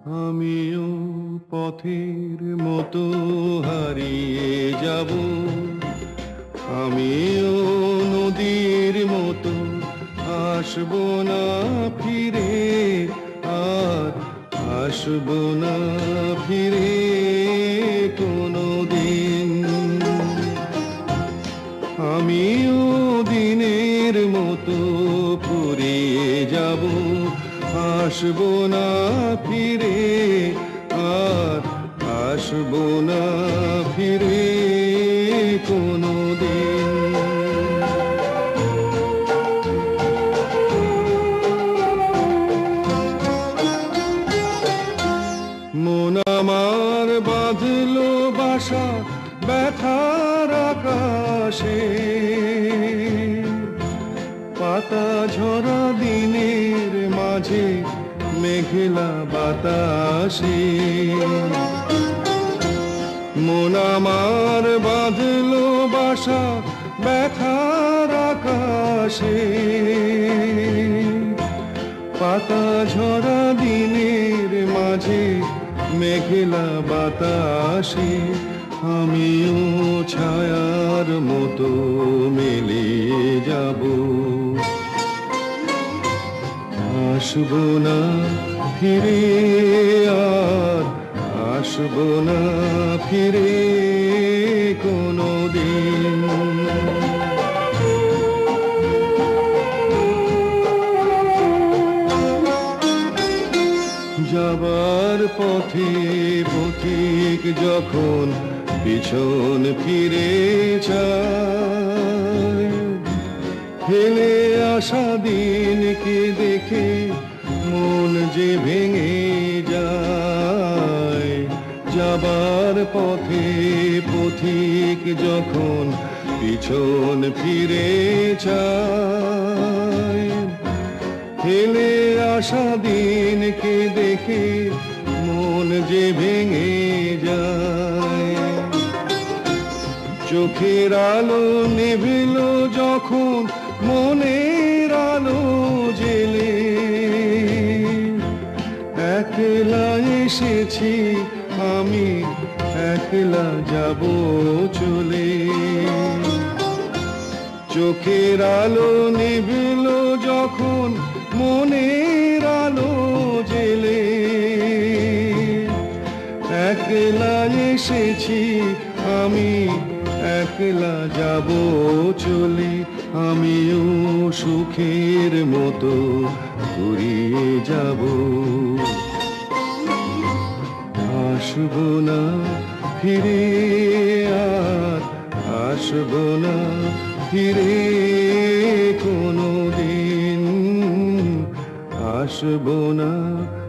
আমিও পথের মতো হারিয়ে যাব, আমিও নদীর মতো আসব না ফিরে, আর আসব না ফিরে কোনো দিন। আমিও দিনের মতো ফুরিয়ে যাব, আসব না ফিরে, আর আসব না ফিরে কোনো দিন। মন আমার বাঁধলো বাসা ব্যথার আকাশে, পাতা ঝরা দিনের মাঝে মেঘলা বাতাসে। মন আমার বাঁধলো বাসা ব্যথার আকাশে, পাতা ঝরা দিনের মাঝে মেঘলা বাতাসে। আমিও ছায়ার মতো মিলিয়ে যাব, আসব না ফিরে, আর আসব না ফিরে কোনো দিন। যাবার পথে পথিক যখন পিছন ফিরে যায়, ফেলে আসা দিনকে দেখে মন যে ভেঙে যায়। যাবার পথে পথিক যখন পিছন ফিরে যায়, ফেলে আসা দিনকে দেখে মন যে ভেঙে যায়। চোখের আলো নিভিল যখন মনের আলো জেলে, একলা এসেছি আমি, একলা যাব চলে। চোখের আলো নিভিল যখন মনের আলো জেলে, একলা এসেছি আমি, একলা যাব চলে। আমিও সুখের মতো ঘুরিয়ে যাব, আসব না ফিরে, আর আসব না ফিরে কোনো দিন, আসব না